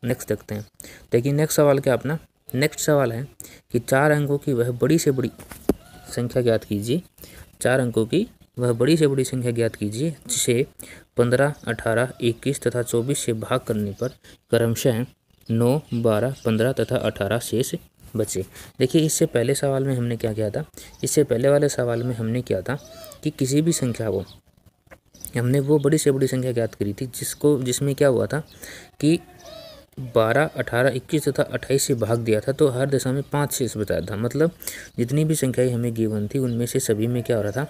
Next देखते हैं। देखिए नेक्स्ट सवाल क्या अपना, नेक्स्ट सवाल है कि 4 अंकों की वह बड़ी से बड़ी संख्या ज्ञात कीजिए। 4 अंकों की वह बड़ी से बड़ी संख्या ज्ञात कीजिए जिसे 15, 18, 21 तथा 24 से भाग करने पर क्रमशः 9, 12, 15 तथा 18 शेष बचे। देखिए इससे पहले सवाल में हमने क्या किया था, इससे पहले वाले सवाल में हमने किया था कि किसी भी संख्या को हमने वो बड़ी से बड़ी संख्या ज्ञात करी थी जिसमें क्या हुआ था कि 12, 18, 21 तथा 28 से भाग दिया था, तो हर दशा में 5 शेष बचा था। मतलब जितनी भी संख्याएं हमें गिवन थी उनमें से सभी में क्या हो रहा था,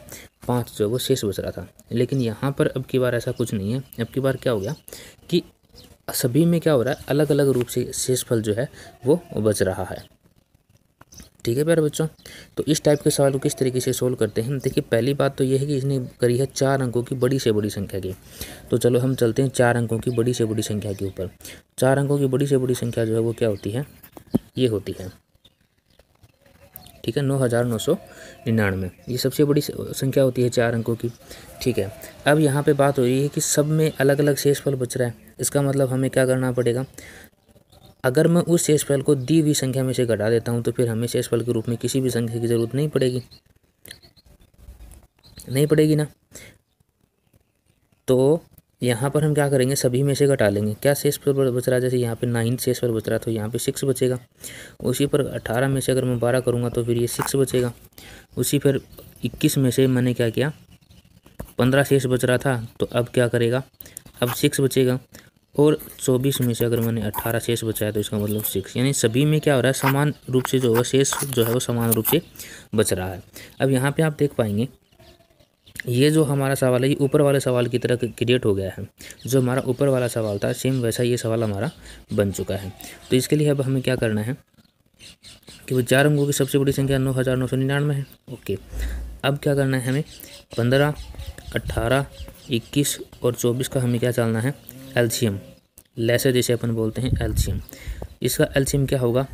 5 जो वो शेष बच रहा था। लेकिन यहाँ पर अब की बार ऐसा कुछ नहीं है। अब की बार क्या हो गया कि सभी में क्या हो रहा है, अलग अलग रूप से शेषफल जो है वो बच रहा है। ठीक है प्यारे बच्चों, तो इस टाइप के सवाल को किस तरीके से सोल्व करते हैं। देखिए पहली बात तो ये है कि इसने करी है 4 अंकों की बड़ी से बड़ी संख्या की। तो चलो हम चलते हैं 4 अंकों की बड़ी से बड़ी संख्या के ऊपर। 4 अंकों की बड़ी से बड़ी संख्या जो है वो क्या होती है, ये होती है, ठीक है, 9999। ये सबसे बड़ी संख्या होती है 4 अंकों की। ठीक है, अब यहाँ पे बात हो रही है कि सब में अलग अलग शेषफल बच रहा है। इसका मतलब हमें क्या करना पड़ेगा, अगर मैं उस शेषफल को दी हुई संख्या में से घटा देता हूँ तो फिर हमें शेषफल के रूप में किसी भी संख्या की जरूरत नहीं पड़ेगी ना। तो यहाँ पर हम क्या करेंगे, सभी में से घटा लेंगे। क्या शेषफल बच रहा है, जैसे यहाँ पे 9 शेषफल बच रहा है तो यहाँ पे 6 बचेगा। उसी पर 18 में से अगर मैं 12 करूँगा तो फिर ये 6 बचेगा। उसी पर 21 में से मैंने क्या किया, 15 शेष बच रहा था, तो अब क्या करेगा, अब 6 बचेगा। और 24 में से अगर मैंने 18 शेष बचाया तो इसका मतलब 6, यानी सभी में क्या हो रहा है, समान रूप से जो होगा शेष जो है वो समान रूप से बच रहा है। अब यहाँ पे आप देख पाएंगे ये जो हमारा सवाल है ये ऊपर वाले सवाल की तरह क्रिएट हो गया है। जो हमारा ऊपर वाला सवाल था सेम वैसा ये सवाल हमारा बन चुका है। तो इसके लिए अब हमें क्या करना है कि वो 4 अंकों की सबसे बड़ी संख्या 9999 है। ओके, अब क्या करना है हमें, 15, 18, 21 और 24 का हमें क्या चालना है, एलसीएम, लैसे जिसे अपन बोलते हैं एलसीएम। इसका एलसीएम क्या होगा,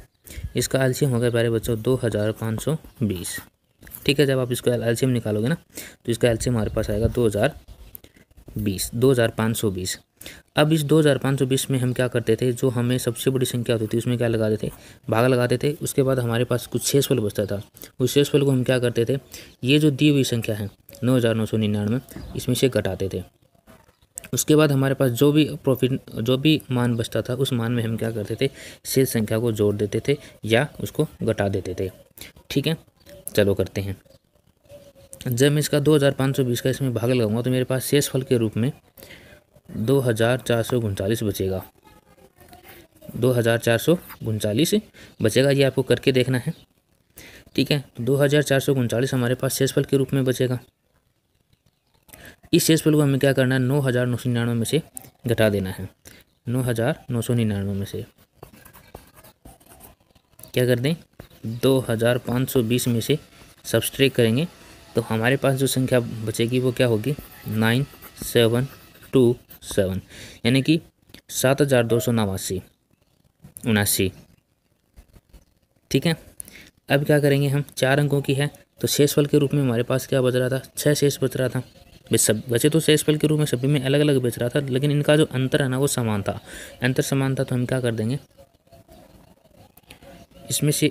इसका एलसीएम होगा प्यारे बच्चों 2520। ठीक है, जब आप इसका एलसीएम निकालोगे ना तो इसका एलसीएम हमारे पास आएगा 2520। अब इस 2520 में हम क्या करते थे, जो हमें सबसे बड़ी संख्या होती थी उसमें क्या लगा देते, भाग लगाते थे। उसके बाद हमारे पास कुछ शेषफल बचता था, उस शेषफल को हम क्या करते थे, ये जो दी हुई संख्या है 9999 इसमें से घटाते थे। उसके बाद हमारे पास जो भी मान बचता था उस मान में हम क्या करते थे, शेष संख्या को जोड़ देते थे या उसको घटा देते थे। ठीक है, चलो करते हैं। जब मैं इसका 2520 का इसमें भाग लगाऊंगा तो मेरे पास शेषफल के रूप में 2439 बचेगा। 2439 बचेगा, ये आपको करके देखना है। ठीक है, तो 2439 हमारे पास शेषफल के रूप में बचेगा। इस शेषफल को हमें क्या करना है, 9999 में से घटा देना है। 9999 में से क्या कर दें, 2520 में से सब्सट्रैक्ट करेंगे तो हमारे पास जो संख्या बचेगी वो क्या होगी, 9727, यानी कि 7289। ठीक है, अब क्या करेंगे हम, 4 अंकों की है तो शेषफल के रूप में हमारे पास क्या बच रहा था, 6 शेष बच रहा था। सब वैसे तो शेषफल के रूप में सभी में अलग अलग बच रहा था, लेकिन इनका जो अंतर है ना वो समान था, अंतर समान था। तो हम क्या कर देंगे, इसमें से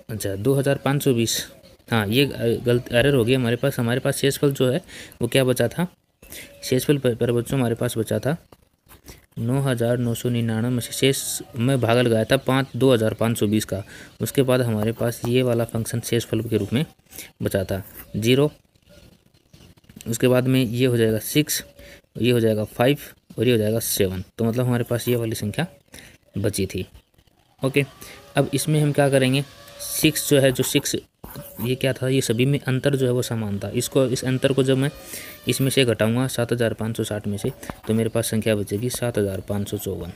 अच्छा 2520, हाँ ये गलत एरर हो गया हमारे पास शेषफल जो है वो क्या बचा था, शेषफल पर बच्चों हमारे पास बचा था 9999 में से शेष में भाग लगाया था 2520 का। उसके बाद हमारे पास ये वाला फंक्शन शेषफल के रूप में बचा था 0। उसके बाद में ये हो जाएगा 6, ये हो जाएगा 5 और ये हो जाएगा 7। तो मतलब हमारे पास ये वाली संख्या बची थी। ओके, अब इसमें हम क्या करेंगे, 6 जो है, जो 6 ये क्या था, ये सभी में अंतर जो है वो समान था। इस अंतर को जब मैं इसमें से घटाऊंगा 7560 में से तो मेरे पास संख्या बचेगी 7554।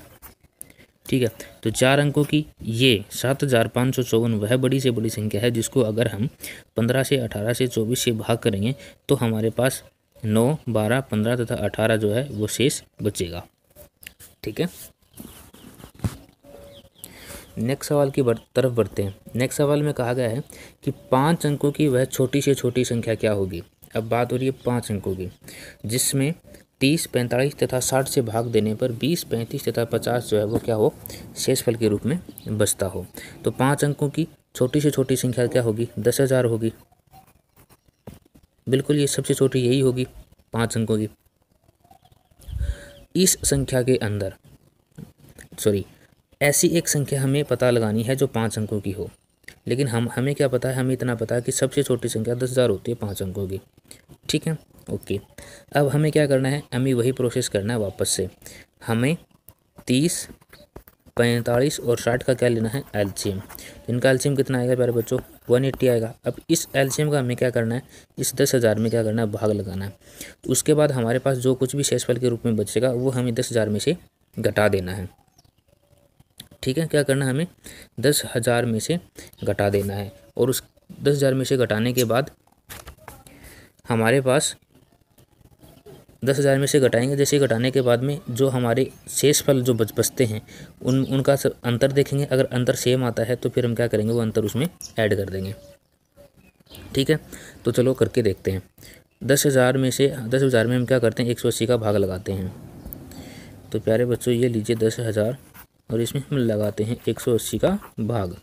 ठीक है, तो 4 अंकों की ये 7554 वह बड़ी से बड़ी संख्या है जिसको अगर हम 15 से 18 से 24 से भाग करेंगे तो हमारे पास 9, 12, 15 तथा 18 जो है वो शेष बचेगा। ठीक है, नेक्स्ट सवाल की तरफ बढ़ते हैं। नेक्स्ट सवाल में कहा गया है कि 5 अंकों की वह छोटी से छोटी संख्या क्या होगी। अब बात हो रही है 5 अंकों की, जिसमें 30, 45 तथा 60 से भाग देने पर 20, 35 तथा 50 जो है वो क्या हो, शेषफल के रूप में बचता हो। तो 5 अंकों की छोटी से छोटी संख्या क्या होगी, 10,000 होगी। बिल्कुल ये सबसे छोटी यही होगी 5 अंकों की। इस संख्या के अंदर ऐसी एक संख्या हमें पता लगानी है जो 5 अंकों की हो, लेकिन हमें क्या पता है, हमें इतना पता है कि सबसे छोटी संख्या 10,000 होती है 5 अंकों की। ठीक है, ओके। अब हमें क्या करना है, हमें वही प्रोसेस करना है वापस से। हमें 30, 45 और 60 का क्या लेना है, एलसीएम। इनका एलसीएम कितना आएगा प्यारे बच्चों, 180 आएगा। अब इस एलसीएम का हमें क्या करना है, इस 10,000 में क्या करना है, भाग लगाना है। तो उसके बाद हमारे पास जो कुछ भी शेषफल के रूप में बचेगा वो हमें 10,000 में से घटा देना है। ठीक है, क्या करना है, हमें 10,000 में से घटा देना है। और उस 10,000 में से घटाने के बाद हमारे पास 10,000 में से घटाएंगे, जैसे घटाने के बाद में जो हमारे शेषफल जो बचते हैं उनका अंतर देखेंगे। अगर अंतर सेम आता है तो फिर हम क्या करेंगे, वो अंतर उसमें ऐड कर देंगे। ठीक है, तो चलो करके देखते हैं। 10,000 में हम क्या करते हैं, 180 का भाग लगाते हैं। तो प्यारे बच्चों ये लीजिए 10,000 और इसमें हम लगाते हैं 180 का भाग।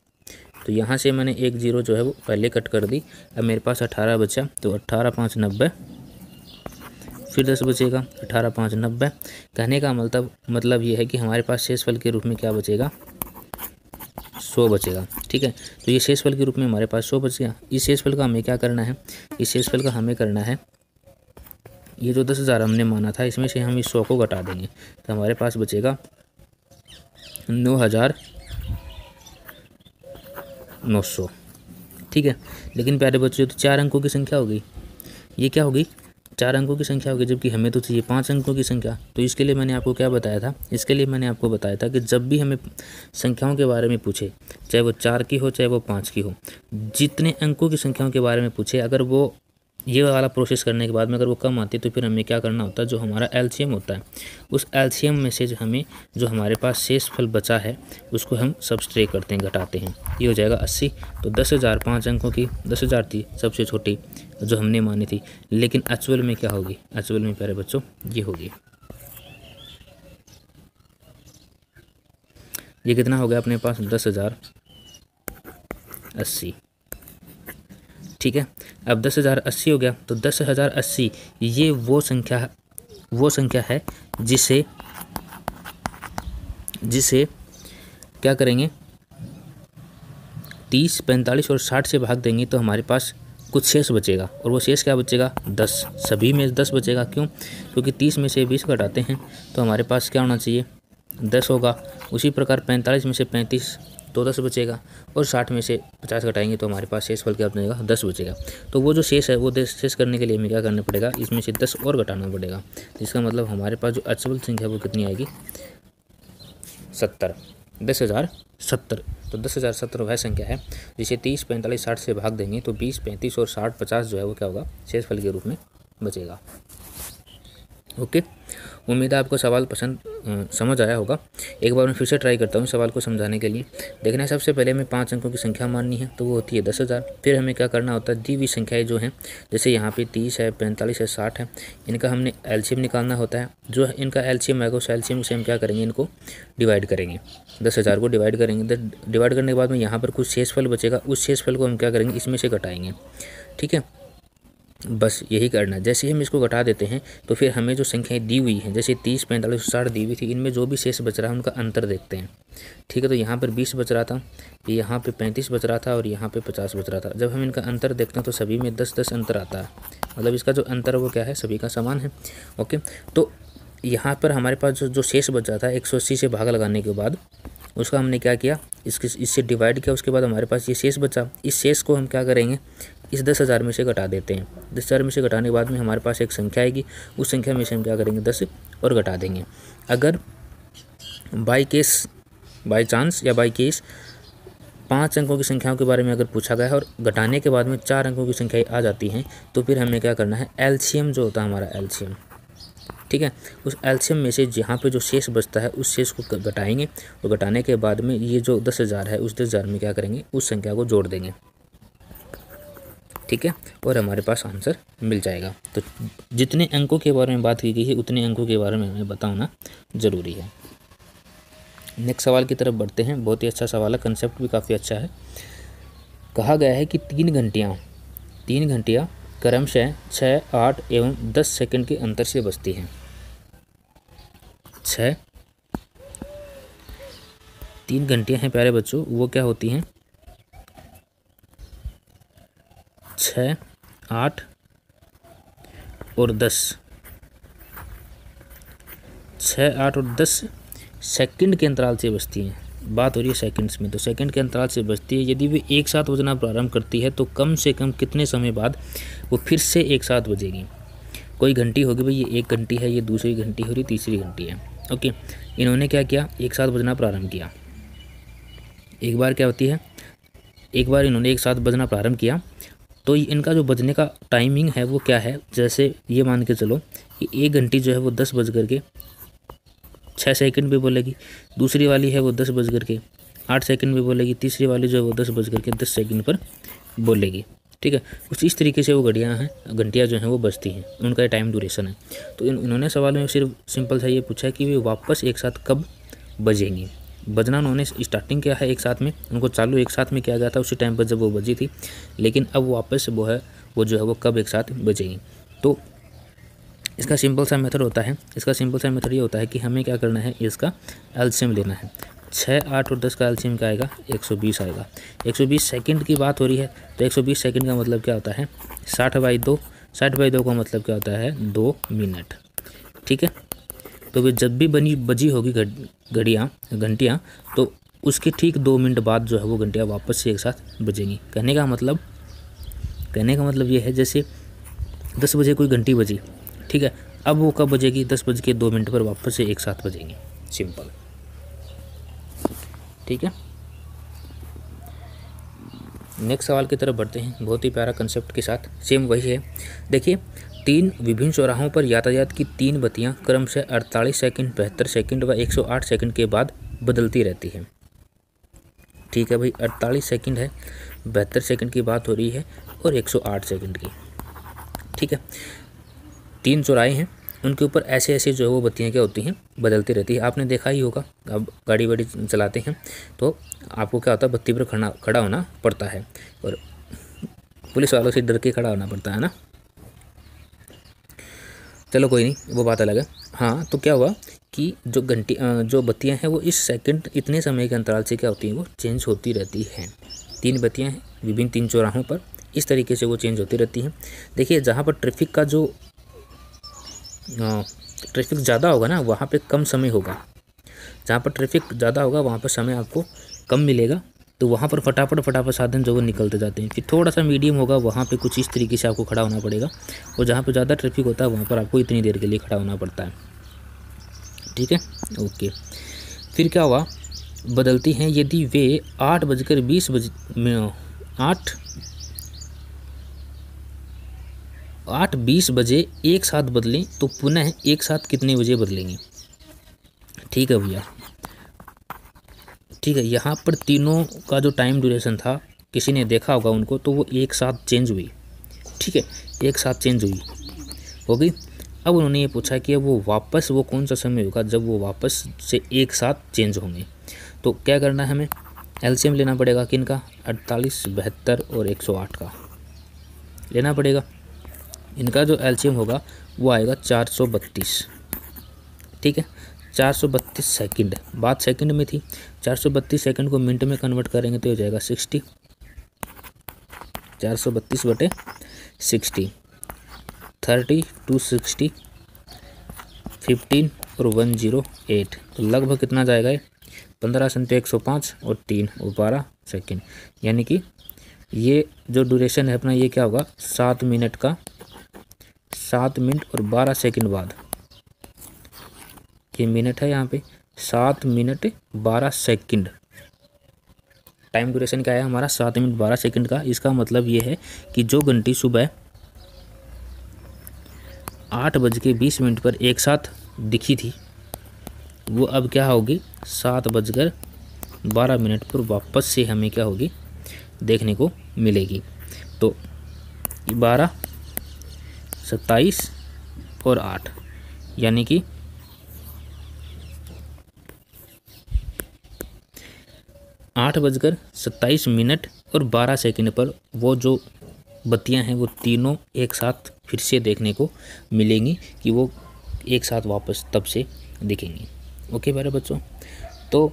तो यहाँ से मैंने एक जीरो जो है वो पहले कट कर दी। अब मेरे पास 18 बचा, तो 18 5 90, फिर 10 बचेगा, 18 5 90। कहने का मतलब ये है कि हमारे पास शेषफल के रूप में क्या बचेगा, 100 बचेगा। ठीक है, तो ये शेषफल के रूप में हमारे पास 100 बच गया। इस शेषफल का हमें क्या करना है, इस शेषफल का हमें करना है, ये जो 10,000 हमने माना था इसमें से हम इस 100 को घटा देंगे। तो हमारे पास बचेगा 9,900। ठीक है, लेकिन प्यारे बच्चों तो 4 अंकों की संख्या होगी, ये क्या होगी, 4 अंकों की संख्या होगी, जबकि हमें तो चाहिए 5 अंकों की संख्या। तो इसके लिए मैंने आपको क्या बताया था, इसके लिए मैंने आपको बताया था कि जब भी हमें संख्याओं के बारे में पूछे, चाहे वो 4 की हो चाहे वो 5 की हो, जितने अंकों की संख्याओं के बारे में पूछे, अगर वो ये वाला प्रोसेस करने के बाद में अगर वो कम आती है तो फिर हमें क्या करना होता है, जो हमारा एलसीएम होता है उस एलसीएम में से जो हमारे पास शेषफल बचा है उसको हम सब्सट्रैक्ट करते हैं, घटाते हैं। ये हो जाएगा 80। तो 10,000 5 अंकों की 10,000 थी सबसे छोटी जो हमने मानी थी, लेकिन एक्चुअल में क्या होगी, एक्चुअल में प्यारे बच्चों ये होगी, ये कितना हो गया अपने पास, 10,080। ठीक है, अब 10,080 हो गया। तो 10,080 ये वो संख्या है जिसे क्या करेंगे, 30, 45 और 60 से भाग देंगे तो हमारे पास कुछ शेष बचेगा। और वो शेष क्या बचेगा, 10। सभी में 10 बचेगा, क्यों, क्योंकि 30 में से 20 घटाते हैं तो हमारे पास क्या होना चाहिए, 10 होगा। उसी प्रकार 45 में से 35 तो 10 बचेगा, और 60 में से 50 घटाएंगे तो हमारे पास शेषफल क्या बचेगा, 10 बचेगा। तो वो जो शेष है वो शेष करने के लिए हमें क्या करना पड़ेगा, इसमें से 10 और घटाना पड़ेगा। जिसका मतलब हमारे पास जो एक्चुअल संख्या वो कितनी आएगी, 70, 10,070। तो 10,070 वह संख्या है जिसे 30, 45, 60 से भाग देंगे तो 20, 35 और 60, 50 जो है वो क्या होगा, शेषफल के रूप में बचेगा। ओके, उम्मीद है आपको सवाल समझ आया होगा। एक बार मैं फिर से ट्राई करता हूँ सवाल को समझाने के लिए। देखना है, सबसे पहले हमें 5 अंकों की संख्या माननी है, तो वो होती है 10,000। फिर हमें क्या करना होता है, दी हुई संख्याएं जो हैं, जैसे यहाँ पे 30 है, 45 है, 60 है, इनका हमने एलसीएम निकालना होता है। जो इनका एलसीएम आएगा उस एलसीएम से हम क्या करेंगे, इनको डिवाइड करेंगे, 10,000 को डिवाइड करेंगे। डिवाइड करने के बाद में यहाँ पर कुछ शेषफल बचेगा, उस शेषफल को हम क्या करेंगे, इसमें से घटाएंगे। ठीक है, बस यही करना है। जैसे ही हम इसको घटा देते हैं तो फिर हमें जो संख्याएं दी हुई हैं, जैसे 30, 45, 60 दी हुई थी, इनमें जो भी शेष बच रहा है उनका अंतर देखते हैं। ठीक है, तो यहाँ पर 20 बच रहा था, यहाँ पे 35 बच रहा था और यहाँ पे 50 बच रहा था। जब हम इनका अंतर देखते हैं तो सभी में 10-10 अंतर आता है, मतलब इसका जो अंतर है वो क्या है, सभी का समान है। ओके, तो यहाँ पर हमारे पास जो शेष बच रहा था 180 से भाग लगाने के बाद उसका हमने क्या किया, इससे डिवाइड किया। उसके बाद हमारे पास ये शेष बचा, इस शेष को हम क्या करेंगे, इस 10,000 में से घटा देते हैं। 10,000 में से घटाने के बाद में हमारे पास एक संख्या आएगी, उस संख्या में से हम क्या करेंगे, 10 और घटा देंगे। अगर बाई चांस 5 अंकों की संख्याओं के बारे में अगर पूछा गया है और घटाने के बाद में 4 अंकों की संख्याएं आ जाती हैं तो फिर हमें क्या करना है, एलसीएम जो होता है हमारा एलसीएम, ठीक है, उस एलसीएम में से जहाँ पे जो शेष बचता है उस शेष को घटाएंगे और घटाने के बाद में ये जो 10,000 है उस 10,000 में क्या करेंगे, उस संख्या को जोड़ देंगे। ठीक है, और हमारे पास आंसर मिल जाएगा। तो जितने अंकों के बारे में बात की गई है उतने अंकों के बारे में हमें बताना ज़रूरी है। नेक्स्ट सवाल की तरफ बढ़ते हैं। बहुत ही अच्छा सवाल है, कंसेप्ट भी काफ़ी अच्छा है। कहा गया है कि 3 घंटियाँ क्रमशः 6, 8 एवं 10 सेकंड के अंतर से बजती हैं। 3 घंटियाँ हैं प्यारे बच्चों, वो क्या होती हैं? 6, 8 और 10। 6, 8 और 10 सेकंड के अंतराल से बजती हैं। बात हो रही है सेकंड्स में, तो सेकंड के अंतराल से बजती है। यदि वे एक साथ बजना प्रारंभ करती है तो कम से कम कितने समय बाद वो फिर से एक साथ बजेगी? कोई घंटी होगी भाई, ये एक घंटी है, ये दूसरी घंटी हो रही, तीसरी घंटी है। ओके, इन्होंने क्या किया? एक साथ बजना प्रारंभ किया। एक बार क्या होती है, एक बार इन्होंने एक साथ बजना प्रारंभ किया तो इनका जो बजने का टाइमिंग है वो क्या है? जैसे ये मान के चलो कि एक घंटी जो है वो 10 बज करके 6 सेकंड पे बोलेगी, दूसरी वाली है वो 10 बज करके 8 सेकंड पे बोलेगी, तीसरी वाली जो है वो 10 बज करके 10 सेकंड पर बोलेगी। ठीक है, कुछ इस तरीके से वो घंटियाँ जो हैं वो बजती हैं, उनका टाइम ड्यूरेशन है। तो इन्होंने सवाल में सिर्फ सिंपल सा ये पूछा है कि वे वापस एक साथ कब बजेंगी। बजना उन्होंने स्टार्टिंग किया है एक साथ में, उनको चालू एक साथ में किया गया था उसी टाइम पर जब वो बजी थी, लेकिन अब वापस वो जो है वो कब एक साथ बजेगी। तो इसका सिंपल सा मेथड होता है, ये होता है कि हमें क्या करना है, इसका एलसीएम लेना है। 6, 8 और 10 का एलसीएम क्या आएगा? 120 आएगा। 120 सेकंड की बात हो रही है, तो 120 सेकंड का मतलब क्या होता है? 60/2। 60/2 का मतलब क्या होता है? 2 मिनट। ठीक है, तो वे जब भी बजी होगी घंटियाँ, तो उसके ठीक 2 मिनट बाद जो है वो घंटियाँ वापस से एक साथ बजेंगी। कहने का मतलब ये है, जैसे 10 बजे कोई घंटी बजी, ठीक है, अब वो कब बजेगी? 10:02 पर वापस से एक साथ बजेंगी। सिंपल, ठीक है। नेक्स्ट सवाल की तरफ बढ़ते हैं, बहुत ही प्यारा कंसेप्ट के साथ, सेम वही है। देखिए, 3 विभिन्न चौराहों पर यातायात की 3 बत्तियां क्रमशः 48 सेकंड, 72 सेकंड व 108 सेकंड के बाद बदलती रहती हैं। ठीक है भाई, 48 सेकंड है, 72 सेकंड की बात हो रही है और 108 सेकंड की। ठीक है, 3 चौराहे हैं, उनके ऊपर ऐसे ऐसे जो है वो बत्तियाँ क्या होती हैं? बदलती रहती है। आपने देखा ही होगा, अब गाड़ी वाड़ी चलाते हैं तो आपको क्या होता है? बत्ती पर खड़ा होना पड़ता है और पुलिस वालों से डर के खड़ा होना पड़ता है ना। चलो कोई नहीं, वो बात अलग है। हाँ, तो क्या हुआ कि जो बत्तियाँ हैं वो इस सेकंड इतने समय के अंतराल से क्या होती हैं? वो चेंज होती रहती हैं। 3 बत्तियाँ हैं विभिन्न 3 चौराहों पर, इस तरीके से वो चेंज होती रहती हैं। देखिए, जहाँ पर ट्रैफिक ज़्यादा होगा ना, वहाँ पे कम समय होगा। जहाँ पर ट्रैफिक ज़्यादा होगा वहाँ पर समय आपको कम मिलेगा, तो वहाँ पर फटाफट साधन जो वो निकलते जाते हैं। फिर थोड़ा सा मीडियम होगा, वहाँ पे कुछ इस तरीके से आपको खड़ा होना पड़ेगा, और जहाँ पर ज़्यादा ट्रैफिक होता है वहाँ पर आपको इतनी देर के लिए खड़ा होना पड़ता है। ठीक है, ओके। फिर क्या हुआ? बदलती हैं, यदि वे 8:20 बजे एक साथ बदलें तो पुनः एक साथ कितने बजे बदलेंगे? ठीक है भैया, ठीक है, यहाँ पर तीनों का जो टाइम ड्यूरेशन था, किसी ने देखा होगा उनको, तो वो एक साथ चेंज हुई। ठीक है, एक साथ चेंज हो गई। अब उन्होंने ये पूछा कि वो कौन सा समय होगा जब वो वापस से एक साथ चेंज होंगे। तो क्या करना है, हमें एलसीएम लेना पड़ेगा। किनका? 48, 72 और 108 का लेना पड़ेगा। इनका जो एलसीएम होगा वो आएगा 432। ठीक है, 432 सेकंड, बात सेकंड में थी। 432 सेकंड को मिनट में कन्वर्ट करेंगे तो हो जाएगा 60। 432/60, 30 2 60, 15 और 108, तो लगभग कितना जाएगा? 15 × 105 और 3 और 12 सेकंड, यानी कि ये जो ड्यूरेशन है अपना, ये क्या होगा? 7 मिनट का, 7 मिनट और 12 सेकंड बाद, ये मिनट है यहाँ पे, 7 मिनट 12 सेकंड टाइम ड्यूरेशन क्या है हमारा? 7 मिनट 12 सेकंड का। इसका मतलब ये है कि जो घंटी सुबह 8:20 पर एक साथ दिखी थी, वो अब क्या होगी? 7:12 पर वापस से हमें क्या होगी? देखने को मिलेगी। तो 12, 27 और 8, यानी कि 8:27 और 12 सेकंड पर वो जो बत्तियां हैं वो तीनों एक साथ फिर से देखने को मिलेंगी कि वो एक साथ वापस तब से दिखेंगी। ओके प्यारे बच्चों, तो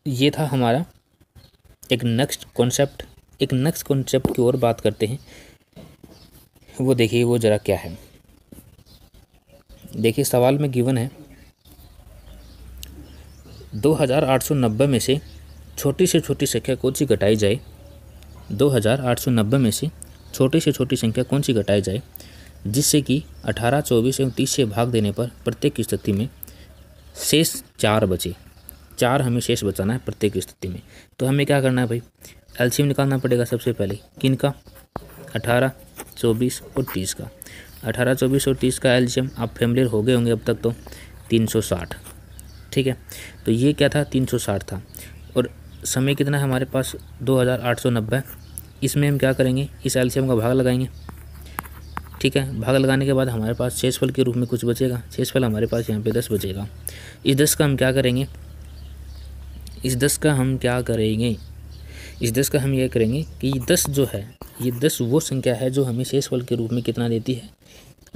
ये था हमारा एक नेक्स्ट कॉन्सेप्ट की ओर बात करते हैं। वो देखिए वो ज़रा क्या है। देखिए सवाल में गिवन है 2890 में से छोटी से छोटी संख्या कौन सी घटाई जाए। 2890 में से छोटी से छोटी संख्या कौन सी घटाई जाए जिससे कि 18, 24 एवं 30 से भाग देने पर प्रत्येक स्थिति में शेष 4 बचे। 4 हमें शेष बचाना है प्रत्येक स्थिति में। तो हमें क्या करना है भाई, एलसीएम निकालना पड़ेगा सबसे पहले। किन का? 18, 24 और 30 का। 18, 24 और 30 का एलसीएम आप फैमिलियर हो गए होंगे अब तक, तो 360। ठीक है, तो ये क्या था, 360 था। और समय कितना है हमारे पास, 2890। इसमें हम क्या करेंगे, इस एलसीएम का भाग लगाएंगे। ठीक है, भाग लगाने के बाद हमारे पास शेषफल के रूप में कुछ बचेगा। शेषफल हमारे पास यहाँ पे 10 बचेगा। इस 10 का हम क्या करेंगे, इस 10 का हम ये करेंगे कि 10 जो है, ये 10 वो संख्या है जो हमें शेषफल के रूप में कितना देती है,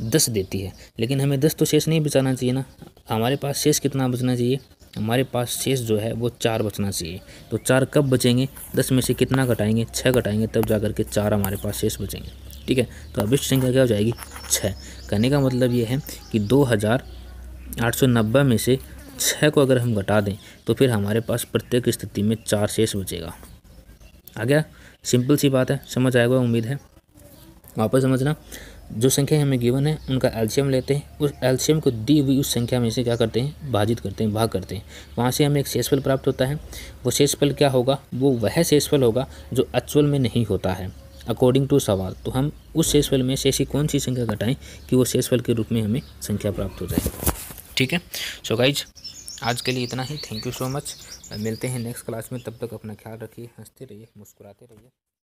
10 देती है। लेकिन हमें 10 तो शेष नहीं बचाना चाहिए ना, हमारे पास शेष कितना बचना चाहिए, हमारे पास शेष जो है वो 4 बचना चाहिए। तो 4 कब बचेंगे, 10 में से कितना घटाएंगे, 6 घटाएंगे, तब जा कर के 4 हमारे पास शेष बचेंगे। ठीक है, तो अभिष्ट संख्या क्या हो जाएगी, 6। कहने का मतलब ये है कि 2890 में से 6 को अगर हम घटा दें तो फिर हमारे पास प्रत्येक स्थिति में 4 शेष बचेगा। आ गया, सिंपल सी बात है, समझ आएगा उम्मीद है। वापस समझना, जो संख्या हमें गिवन है उनका एलसीएम लेते हैं, उस एलसीएम को दी हुई उस संख्या में से क्या करते हैं, भाजित करते हैं, भाग करते हैं। वहाँ से हमें एक शेषफल प्राप्त होता है। वो शेषफल क्या होगा, वो वह शेषफल होगा जो एक्चुअल में नहीं होता है अकॉर्डिंग टू सवाल। तो हम उस शेषफल में से ऐसी कौन सी संख्या घटाएं कि वो शेषफल के रूप में हमें संख्या प्राप्त हो जाए। ठीक है, सो गाइज आज के लिए इतना ही। Thank you so much. मिलते हैं नेक्स्ट क्लास में, तब तक अपना ख्याल रखिए, हंसते रहिए, मुस्कुराते रहिए।